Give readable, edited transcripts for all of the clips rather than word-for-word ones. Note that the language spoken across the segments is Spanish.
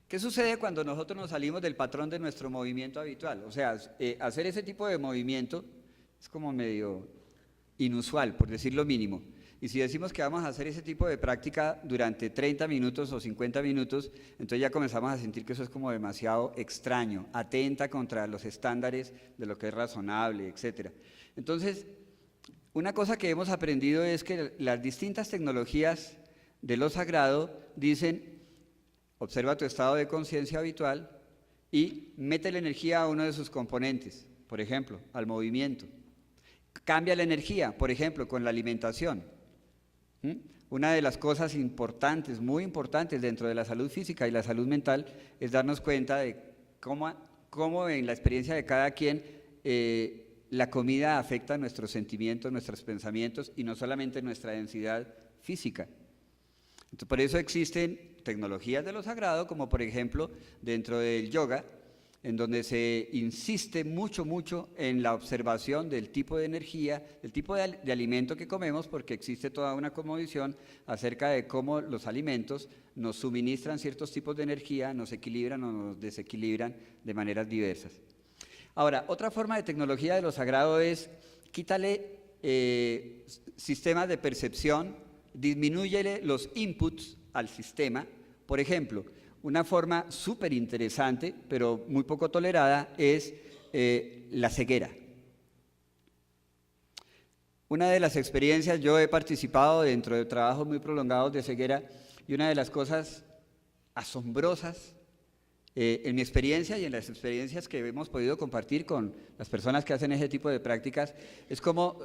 ¿Qué sucede cuando nosotros nos salimos del patrón de nuestro movimiento habitual? O sea, hacer ese tipo de movimiento es como medio inusual, por decir lo mínimo. Y si decimos que vamos a hacer ese tipo de práctica durante 30 minutos o 50 minutos, entonces ya comenzamos a sentir que eso es como demasiado extraño, atenta contra los estándares de lo que es razonable, etc. Entonces, una cosa que hemos aprendido es que las distintas tecnologías de lo sagrado dicen: observa tu estado de conciencia habitual y mete la energía a uno de sus componentes, por ejemplo, al movimiento. Cambia la energía, por ejemplo, con la alimentación. Una de las cosas importantes, muy importantes dentro de la salud física y la salud mental es darnos cuenta de cómo en la experiencia de cada quien la comida afecta nuestros sentimientos, nuestros pensamientos y no solamente nuestra densidad física. Entonces, por eso existen tecnologías de lo sagrado, como por ejemplo dentro del yoga, en donde se insiste mucho en la observación del tipo de energía, del tipo de alimento que comemos, porque existe toda una cosmovisión acerca de cómo los alimentos nos suministran ciertos tipos de energía, nos equilibran o nos desequilibran de maneras diversas. Ahora, otra forma de tecnología de lo sagrado es: quítale sistemas de percepción, disminúyele los inputs al sistema. Por ejemplo, una forma súper interesante, pero muy poco tolerada, es la ceguera. Una de las experiencias, yo he participado dentro de trabajos muy prolongados de ceguera, y una de las cosas asombrosas en mi experiencia y en las experiencias que hemos podido compartir con las personas que hacen ese tipo de prácticas, es como,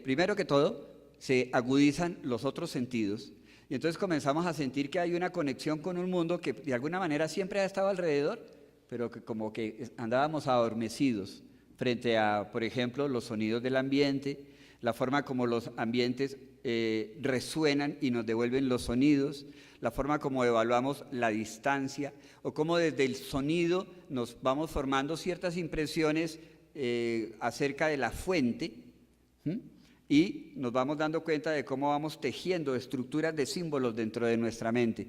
primero que todo, se agudizan los otros sentidos. Y entonces comenzamos a sentir que hay una conexión con un mundo que de alguna manera siempre ha estado alrededor, pero que como que andábamos adormecidos frente a, por ejemplo, los sonidos del ambiente, la forma como los ambientes resuenan y nos devuelven los sonidos, la forma como evaluamos la distancia, o cómo desde el sonido nos vamos formando ciertas impresiones acerca de la fuente, y nos vamos dando cuenta de cómo vamos tejiendo estructuras de símbolos dentro de nuestra mente.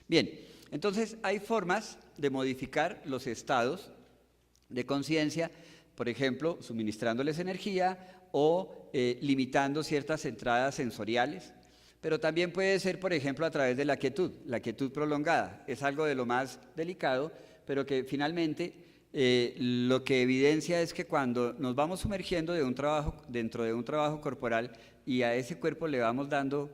Bien, entonces hay formas de modificar los estados de conciencia, por ejemplo, suministrándoles energía o limitando ciertas entradas sensoriales, pero también puede ser, por ejemplo, a través de la quietud prolongada. Es algo de lo más delicado, pero que finalmente lo que evidencia es que cuando nos vamos sumergiendo dentro de un trabajo corporal y a ese cuerpo le vamos dando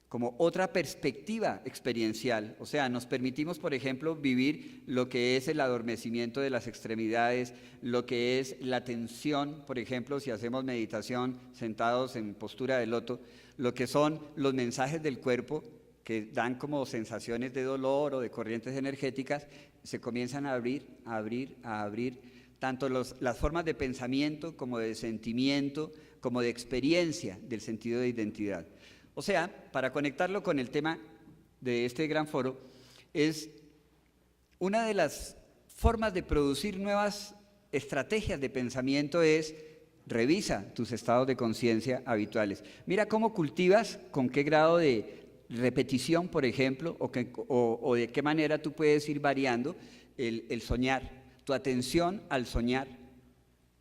como otra perspectiva experiencial, o sea, nos permitimos, por ejemplo, vivir lo que es el adormecimiento de las extremidades, lo que es la tensión, por ejemplo, si hacemos meditación sentados en postura de loto, lo que son los mensajes del cuerpo que dan como sensaciones de dolor o de corrientes energéticas, se comienzan a abrir, tanto las formas de pensamiento como de sentimiento, como de experiencia del sentido de identidad. O sea, para conectarlo con el tema de este gran foro, es una de las formas de producir nuevas estrategias de pensamiento es: revisa tus estados de conciencia habituales. Mira cómo cultivas, con qué grado de repetición, por ejemplo, o de qué manera tú puedes ir variando el soñar, tu atención al soñar.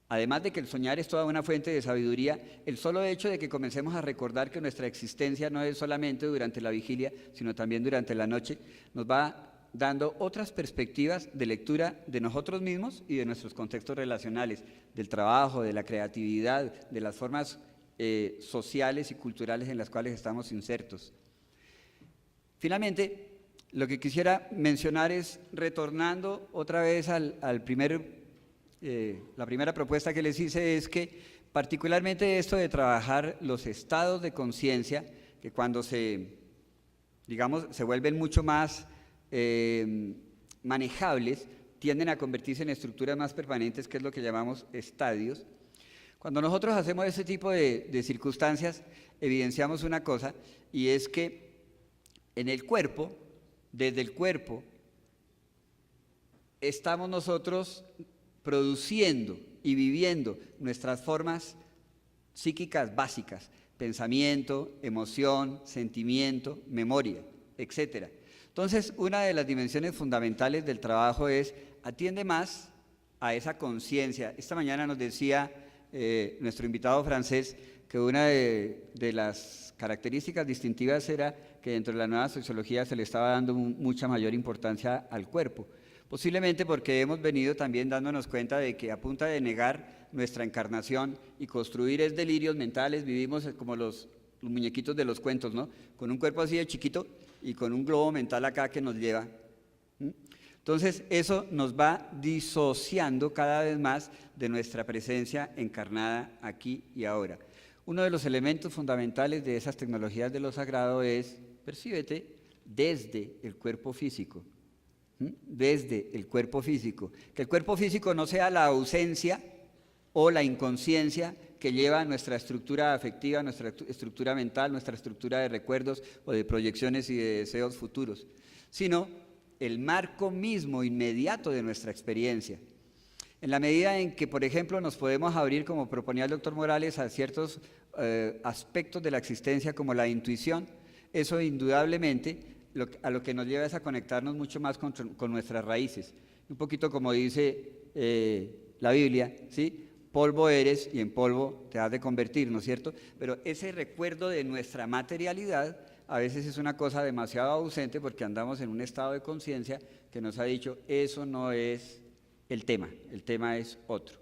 Además de que el soñar es toda una fuente de sabiduría, el solo hecho de que comencemos a recordar que nuestra existencia no es solamente durante la vigilia, sino también durante la noche, nos va dando otras perspectivas de lectura de nosotros mismos y de nuestros contextos relacionales, del trabajo, de la creatividad, de las formas sociales y culturales en las cuales estamos insertos. Finalmente, lo que quisiera mencionar es, retornando otra vez la primera propuesta que les hice, es que particularmente esto de trabajar los estados de conciencia, que cuando se vuelven mucho más manejables, tienden a convertirse en estructuras más permanentes, que es lo que llamamos estadios. Cuando nosotros hacemos ese tipo de circunstancias, evidenciamos una cosa, y es que en el cuerpo, desde el cuerpo, estamos nosotros produciendo y viviendo nuestras formas psíquicas básicas: pensamiento, emoción, sentimiento, memoria, etc. Entonces, una de las dimensiones fundamentales del trabajo es, atiende más a esa conciencia. Esta mañana nos decía nuestro invitado francés que una de las características distintivas era que dentro de la nueva sociología se le estaba dando mucha mayor importancia al cuerpo. Posiblemente porque hemos venido también dándonos cuenta de que a punta de negar nuestra encarnación y construir delirios mentales, vivimos como los muñequitos de los cuentos, ¿no? Con un cuerpo así de chiquito y con un globo mental acá que nos lleva. Entonces, eso nos va disociando cada vez más de nuestra presencia encarnada aquí y ahora. Uno de los elementos fundamentales de esas tecnologías de lo sagrado es, percíbete, desde el cuerpo físico. Desde el cuerpo físico. Que el cuerpo físico no sea la ausencia o la inconsciencia que lleva nuestra estructura afectiva, nuestra estructura mental, nuestra estructura de recuerdos o de proyecciones y de deseos futuros, sino el marco mismo inmediato de nuestra experiencia. En la medida en que, por ejemplo, nos podemos abrir, como proponía el doctor Morales, a ciertos aspectos de la existencia como la intuición, eso indudablemente a lo que nos lleva es a conectarnos mucho más con nuestras raíces. Un poquito como dice la Biblia, ¿sí? Polvo eres y en polvo te has de convertir, ¿no es cierto? Pero ese recuerdo de nuestra materialidad a veces es una cosa demasiado ausente porque andamos en un estado de conciencia que nos ha dicho, eso no es el tema es otro.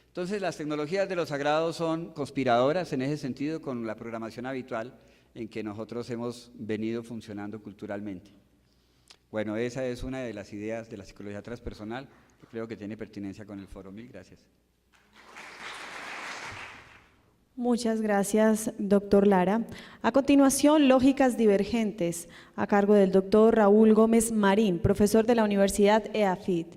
Entonces las tecnologías de lo sagrado son conspiradoras en ese sentido con la programación habitual en que nosotros hemos venido funcionando culturalmente. Bueno, esa es una de las ideas de la psicología transpersonal que creo que tiene pertinencia con el foro. Mil gracias. Muchas gracias, doctor Lara. A continuación, lógicas divergentes, a cargo del doctor Raúl Gómez Marín, profesor de la Universidad EAFIT.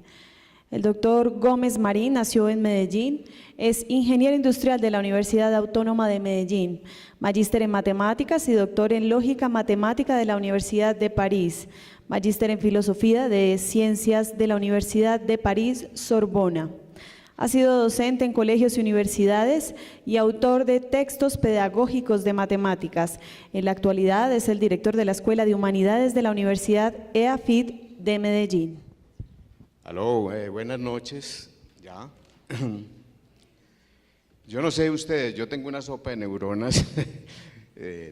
El doctor Gómez Marín nació en Medellín, es ingeniero industrial de la Universidad Autónoma de Medellín, magíster en matemáticas y doctor en lógica matemática de la Universidad de París, magíster en filosofía de ciencias de la Universidad de París, Sorbona. Ha sido docente en colegios y universidades y autor de textos pedagógicos de matemáticas. En la actualidad es el director de la Escuela de Humanidades de la Universidad EAFIT de Medellín. Aló, buenas noches. Ya. Yo no sé ustedes, yo tengo una sopa de neuronas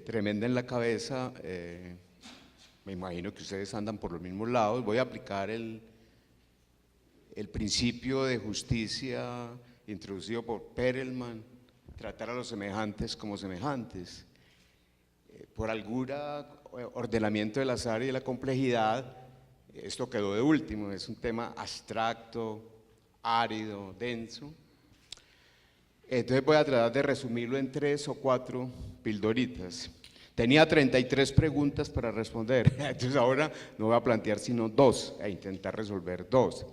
tremenda en la cabeza. Me imagino que ustedes andan por los mismos lados. Voy a aplicar el principio de justicia introducido por Perelman, tratar a los semejantes como semejantes. Por algún ordenamiento del azar y de la complejidad, esto quedó de último, es un tema abstracto, árido, denso. Entonces voy a tratar de resumirlo en 3 o 4 pildoritas. Tenía 33 preguntas para responder, entonces ahora no voy a plantear sino 2 e intentar resolver 2.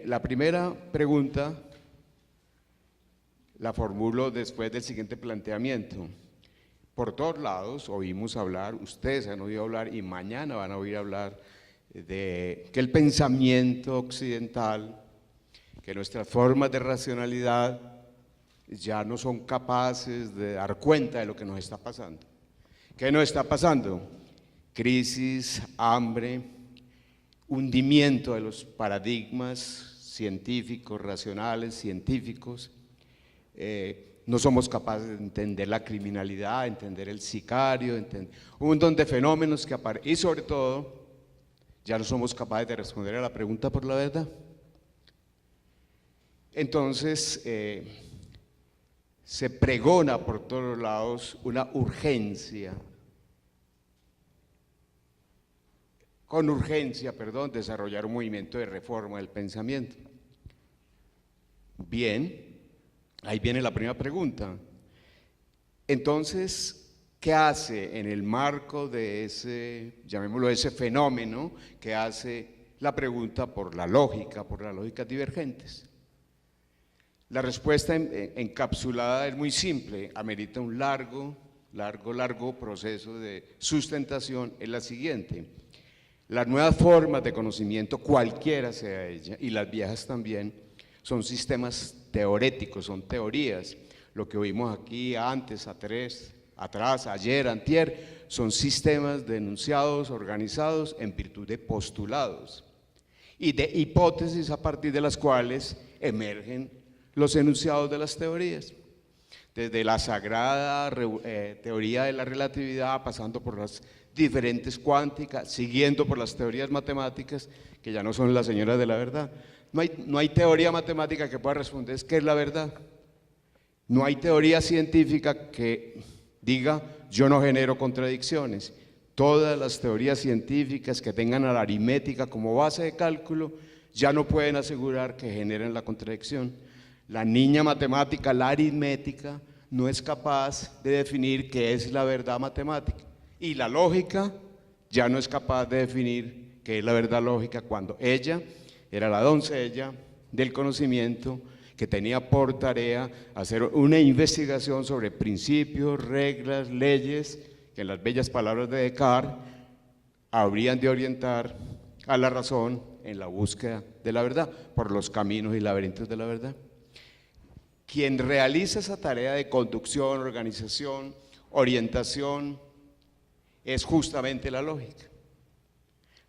La primera pregunta la formulo después del siguiente planteamiento. Por todos lados oímos hablar, ustedes han oído hablar y mañana van a oír hablar de que el pensamiento occidental, que nuestras formas de racionalidad ya no son capaces de dar cuenta de lo que nos está pasando. ¿Qué nos está pasando? Crisis, hambre, hundimiento de los paradigmas científicos, racionales, científicos. No somos capaces de entender la criminalidad, entender el sicario, entender un montón de fenómenos que aparecen. Y sobre todo, ya no somos capaces de responder a la pregunta por la verdad. Entonces, se pregona por todos lados una urgencia, desarrollar un movimiento de reforma del pensamiento. Bien, ahí viene la primera pregunta. Entonces, ¿qué hace en el marco de ese, llamémoslo ese fenómeno, que hace la pregunta por las lógicas divergentes? La respuesta encapsulada es muy simple, amerita un largo proceso de sustentación, es la siguiente. Las nuevas formas de conocimiento, cualquiera sea ella, y las viejas también, son sistemas teoréticos, son teorías. Lo que oímos aquí antes, a 3 atrás, ayer, antier, son sistemas de enunciados organizados en virtud de postulados y de hipótesis a partir de las cuales emergen los enunciados de las teorías. Desde la sagrada teoría de la relatividad, pasando por las diferentes cuánticas, siguiendo por las teorías matemáticas, que ya no son las señoras de la verdad. No hay teoría matemática que pueda responder qué es la verdad. No hay teoría científica que diga yo no genero contradicciones. Todas las teorías científicas que tengan a la aritmética como base de cálculo ya no pueden asegurar que generen la contradicción. La niña matemática, la aritmética, no es capaz de definir qué es la verdad matemática. Y la lógica ya no es capaz de definir qué es la verdad lógica, cuando ella era la doncella del conocimiento que tenía por tarea hacer una investigación sobre principios, reglas, leyes, que en las bellas palabras de Descartes habrían de orientar a la razón en la búsqueda de la verdad, por los caminos y laberintos de la verdad. Quien realiza esa tarea de conducción, organización, orientación, es justamente la lógica.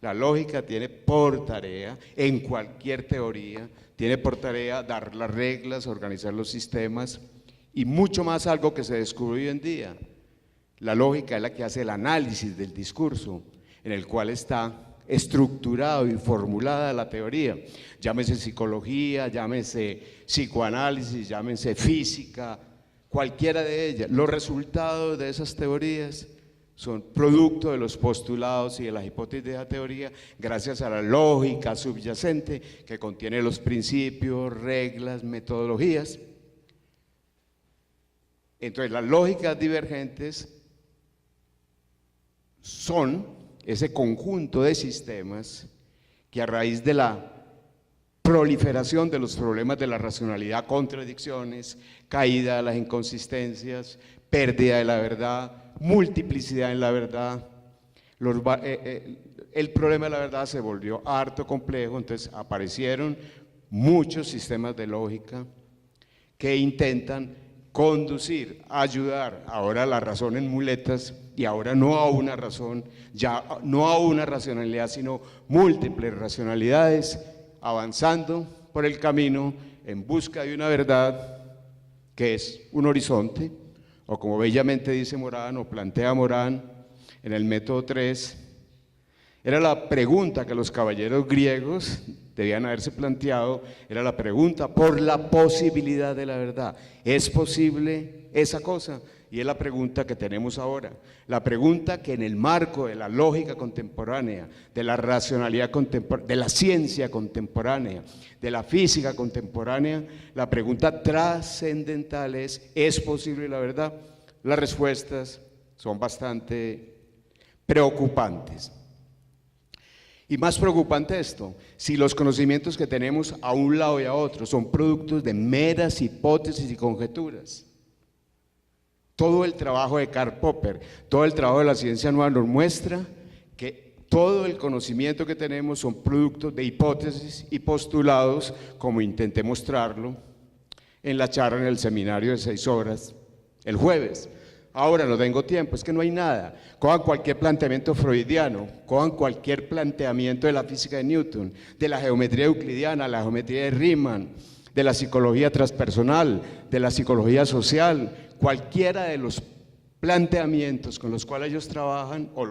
La lógica tiene por tarea, en cualquier teoría, tiene por tarea dar las reglas, organizar los sistemas y mucho más, algo que se descubre hoy en día. La lógica es la que hace el análisis del discurso, en el cual está estructurado y formulada la teoría. Llámese psicología, llámese psicoanálisis, llámese física, cualquiera de ellas. Los resultados de esas teorías son producto de los postulados y de las hipótesis de la teoría, gracias a la lógica subyacente que contiene los principios, reglas, metodologías. Entonces, las lógicas divergentes son ese conjunto de sistemas que, a raíz de la proliferación de los problemas de la racionalidad, contradicciones, caída de las inconsistencias, pérdida de la verdad, multiplicidad en la verdad, el problema de la verdad se volvió harto complejo. Entonces aparecieron muchos sistemas de lógica que intentan conducir, ayudar ahora a la razón en muletas, y ahora no a una razón, ya no a una racionalidad, sino múltiples racionalidades, avanzando por el camino en busca de una verdad que es un horizonte, o como bellamente dice Morán, o plantea Morán en el método 3, era la pregunta que los caballeros griegos debían haberse planteado, era la pregunta por la posibilidad de la verdad. ¿Es posible esa cosa? Y es la pregunta que tenemos ahora, la pregunta que en el marco de la lógica contemporánea, de la racionalidad contemporánea, de la ciencia contemporánea, de la física contemporánea, la pregunta trascendental ¿es posible la verdad? Las respuestas son bastante preocupantes. Y más preocupante esto, si los conocimientos que tenemos a un lado y a otro son productos de meras hipótesis y conjeturas. Todo el trabajo de Karl Popper, todo el trabajo de la ciencia nueva nos muestra que todo el conocimiento que tenemos son productos de hipótesis y postulados, como intenté mostrarlo en la charla en el seminario de 6 horas el jueves. Ahora no tengo tiempo, es que no hay nada. Cojan cualquier planteamiento freudiano, cojan cualquier planteamiento de la física de Newton, de la geometría euclidiana, la geometría de Riemann, de la psicología transpersonal, de la psicología social, cualquiera de los planteamientos con los cuales ellos trabajan, o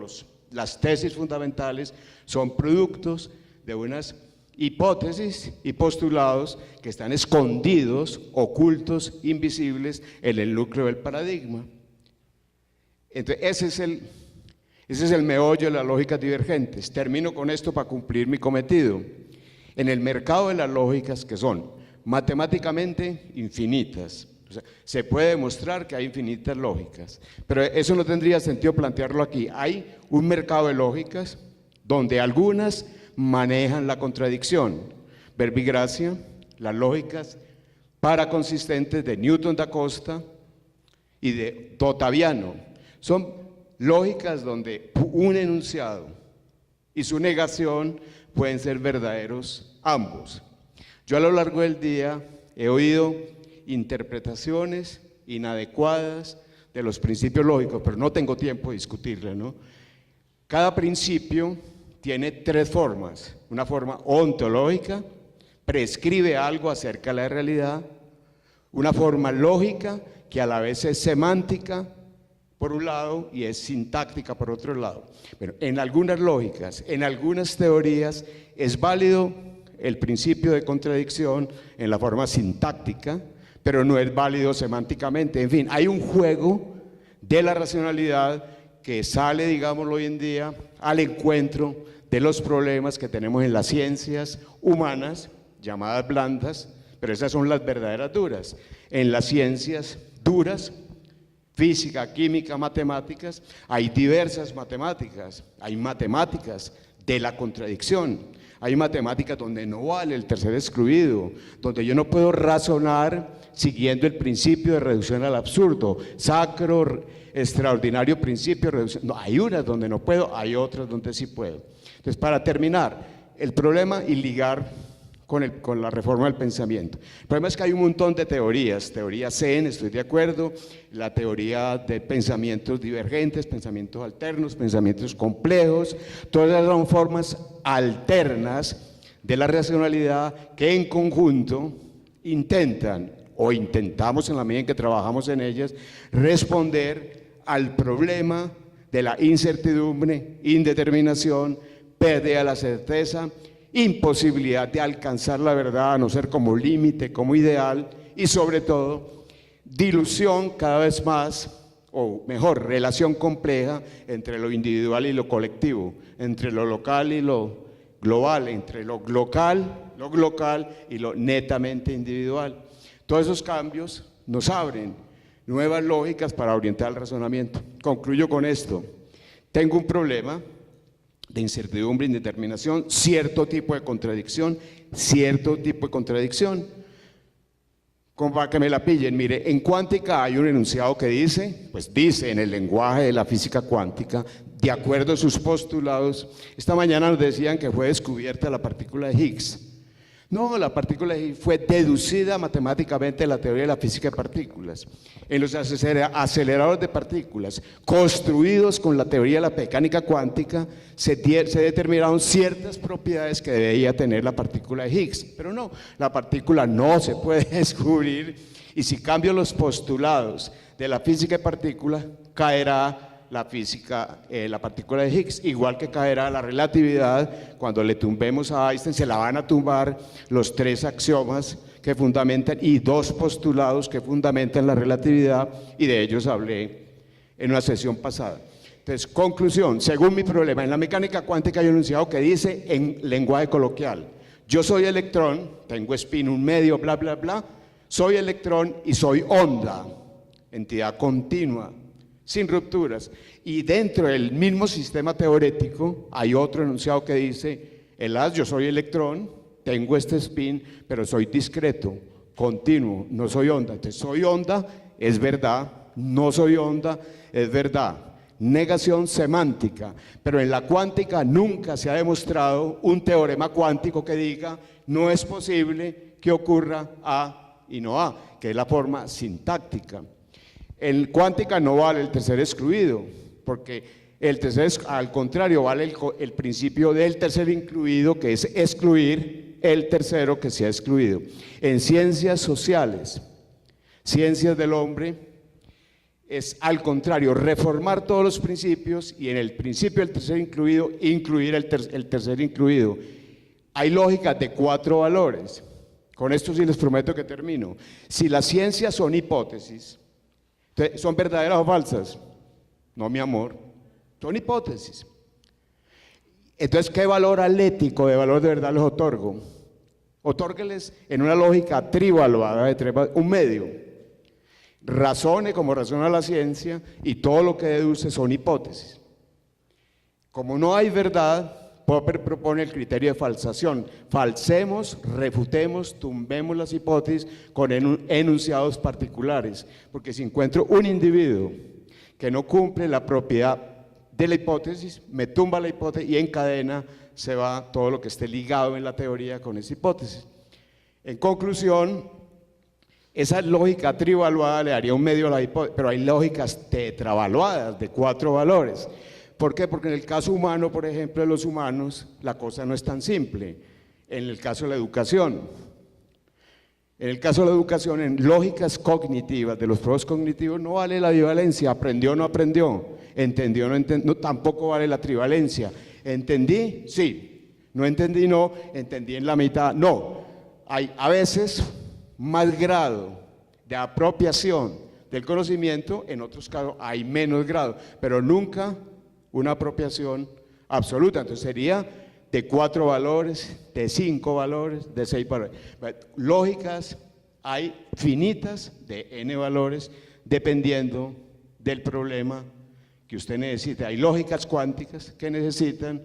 las tesis fundamentales, son productos de unas hipótesis y postulados que están escondidos, ocultos, invisibles en el núcleo del paradigma. Entonces, ese es el meollo de las lógicas divergentes. Termino con esto para cumplir mi cometido. En el mercado de las lógicas, que son matemáticamente infinitas, o sea, se puede demostrar que hay infinitas lógicas, pero eso no tendría sentido plantearlo aquí. Hay un mercado de lógicas donde algunas manejan la contradicción. Verbigracia, las lógicas paraconsistentes de Newton da Costa y de Ottaviano, son lógicas donde un enunciado y su negación pueden ser verdaderos ambos. Yo a lo largo del día he oído interpretaciones inadecuadas de los principios lógicos, pero no tengo tiempo de discutirla, ¿no? Cada principio tiene tres formas. Una forma ontológica, prescribe algo acerca de la realidad. Una forma lógica, que a la vez es semántica, por un lado, y es sintáctica, por otro lado. Bueno, en algunas lógicas, en algunas teorías, es válido el principio de contradicción en la forma sintáctica, pero no es válido semánticamente. En fin, hay un juego de la racionalidad que sale, digámoslo hoy en día, al encuentro de los problemas que tenemos en las ciencias humanas, llamadas blandas, pero esas son las verdaderas duras. En las ciencias duras, física, química, matemáticas, hay diversas matemáticas, hay matemáticas de la contradicción, hay matemáticas donde no vale el tercer excluido, donde yo no puedo razonar siguiendo el principio de reducción al absurdo, sacro, extraordinario principio de reducción. No, hay unas donde no puedo, hay otras donde sí puedo. Entonces, para terminar, el problema y ligar con la reforma del pensamiento. El problema es que hay un montón de teorías, teoría Zen, estoy de acuerdo, la teoría de pensamientos divergentes, pensamientos alternos, pensamientos complejos, todas esas son formas alternas de la racionalidad que en conjunto intentan, o intentamos en la medida en que trabajamos en ellas, responder al problema de la incertidumbre, indeterminación, pérdida de la certeza, imposibilidad de alcanzar la verdad, a no ser como límite, como ideal, y sobre todo, dilución cada vez más, o mejor, relación compleja entre lo individual y lo colectivo, entre lo local y lo global, entre lo local y lo netamente individual. Todos esos cambios nos abren nuevas lógicas para orientar el razonamiento. Concluyo con esto. Tengo un problema de incertidumbre, indeterminación, cierto tipo de contradicción, como para que me la pillen. Mire, en cuántica hay un enunciado que dice, pues dice en el lenguaje de la física cuántica, de acuerdo a sus postulados, esta mañana nos decían que fue descubierta la partícula de Higgs. No, la partícula de Higgs fue deducida matemáticamente de la teoría de la física de partículas. En los aceleradores de partículas construidos con la teoría de la mecánica cuántica se determinaron ciertas propiedades que debía tener la partícula de Higgs, pero no, la partícula no se puede descubrir, y si cambio los postulados de la física de partículas, caerá la partícula de Higgs, igual que caerá la relatividad. Cuando le tumbemos a Einstein, se la van a tumbar los tres axiomas que fundamentan y dos postulados que fundamentan la relatividad, y de ellos hablé en una sesión pasada. Entonces, conclusión, según mi problema, en la mecánica cuántica hay un enunciado que dice en lenguaje coloquial: yo soy electrón, tengo spin, un medio, bla, bla, bla, soy electrón y soy onda, entidad continua, sin rupturas. Y dentro del mismo sistema teorético hay otro enunciado que dice: yo soy electrón, tengo este spin, pero soy discreto, continuo, no soy onda. Entonces, soy onda, es verdad; no soy onda, es verdad. Negación semántica, pero en la cuántica nunca se ha demostrado un teorema cuántico que diga no es posible que ocurra A y no A, que es la forma sintáctica. En cuántica no vale el tercer excluido, porque al contrario, vale el principio del tercer incluido, que es excluir el tercero que se ha excluido. En ciencias sociales, ciencias del hombre, es al contrario, reformar todos los principios, y en el principio del tercer incluido, incluir el tercer incluido. Hay lógicas de 4 valores. Con esto sí les prometo que termino. Si las ciencias son hipótesis, ¿son verdaderas o falsas? No, mi amor, son hipótesis. Entonces, ¿qué valor alético, de valor de verdad les otorgo? Otórgueles en una lógica trivaluada de un medio. Razone como razona la ciencia, y todo lo que deduce son hipótesis. Como no hay verdad, Popper propone el criterio de falsación. Falsemos, refutemos, tumbemos las hipótesis con enunciados particulares, porque si encuentro un individuo que no cumple la propiedad de la hipótesis, me tumba la hipótesis y en cadena se va todo lo que esté ligado en la teoría con esa hipótesis. En conclusión, Esa lógica trivaluada le daría un medio a la hipótesis, pero hay lógicas tetravaluadas de 4 valores. ¿Por qué? Porque en el caso humano, por ejemplo, de los humanos, la cosa no es tan simple. En el caso de la educación, en lógicas cognitivas, de los procesos cognitivos, no vale la bivalencia, aprendió o no aprendió, entendió o no entendió, tampoco vale la trivalencia. ¿Entendí? Sí. No entendí, no. Entendí en la mitad, no. Hay a veces más grado de apropiación del conocimiento, en otros casos hay menos grado, pero nunca una apropiación absoluta. Entonces sería de 4 valores, de 5 valores, de 6 valores. Lógicas hay finitas de n valores dependiendo del problema que usted necesite. Hay lógicas cuánticas que necesitan,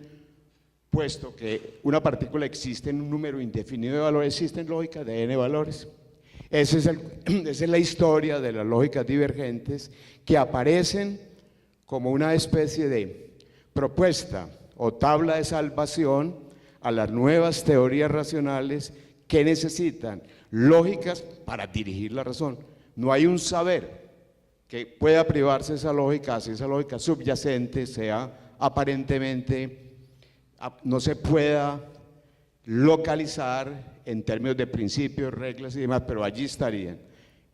puesto que una partícula existe en un número indefinido de valores, existen lógicas de n valores. Esa es la historia de las lógicas divergentes que aparecen como una especie de propuesta o tabla de salvación a las nuevas teorías racionales que necesitan lógicas para dirigir la razón. No hay un saber que pueda privarse de esa lógica, si esa lógica subyacente sea aparentemente, no se pueda localizar en términos de principios, reglas y demás, pero allí estarían.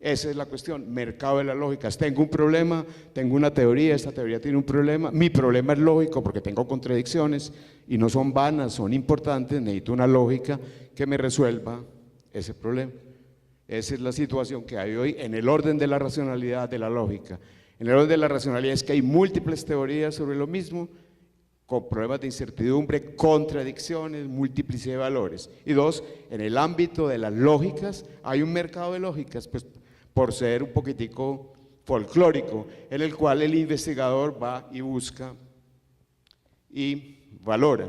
Esa es la cuestión, mercado de las lógicas. Tengo un problema, tengo una teoría, esta teoría tiene un problema, mi problema es lógico porque tengo contradicciones y no son vanas, son importantes, necesito una lógica que me resuelva ese problema. Esa es la situación que hay hoy en el orden de la racionalidad, de la lógica. En el orden de la racionalidad es que hay múltiples teorías sobre lo mismo, con problemas de incertidumbre, contradicciones, multiplicidad de valores. Y dos, en el ámbito de las lógicas, hay un mercado de lógicas, pues por ser un poquitico folclórico, en el cual el investigador va y busca y valora.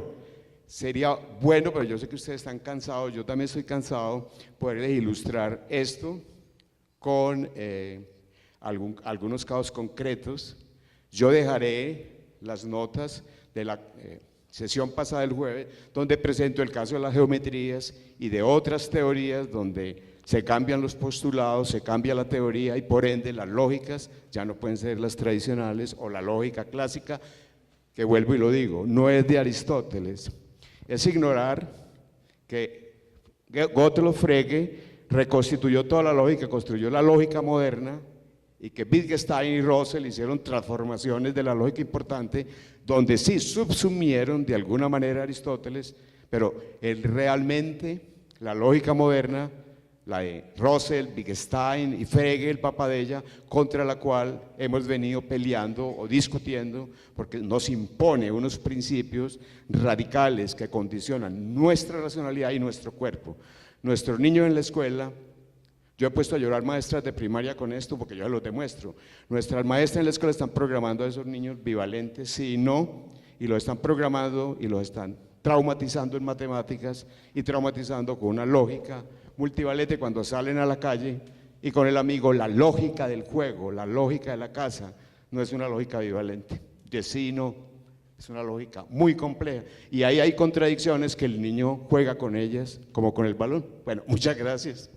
Sería bueno, pero yo sé que ustedes están cansados, yo también estoy cansado, poderles ilustrar esto con algunos casos concretos. Yo dejaré las notas de la sesión pasada del jueves, donde presento el caso de las geometrías y de otras teorías donde se cambian los postulados, se cambia la teoría y por ende las lógicas ya no pueden ser las tradicionales o la lógica clásica, que vuelvo y lo digo, no es de Aristóteles. Es ignorar que Gottlob Frege reconstituyó toda la lógica, construyó la lógica moderna y que Wittgenstein y Russell hicieron transformaciones de la lógica importante donde sí subsumieron de alguna manera a Aristóteles, pero él realmente, la lógica moderna, la de Russell, Wittgenstein y Frege, el papa de ella, contra la cual hemos venido peleando o discutiendo, porque nos impone unos principios radicales que condicionan nuestra racionalidad y nuestro cuerpo. Nuestros niños en la escuela, yo he puesto a llorar maestras de primaria con esto porque yo los demuestro. Nuestras maestras en la escuela están programando a esos niños bivalentes, sí y no, y los están programando y los están traumatizando en matemáticas y traumatizando con una lógica multivalente cuando salen a la calle y con el amigo. La lógica del juego, la lógica de la casa, no es una lógica bivalente, de sí y no, es una lógica muy compleja y ahí hay contradicciones que el niño juega con ellas como con el balón. Bueno, muchas gracias.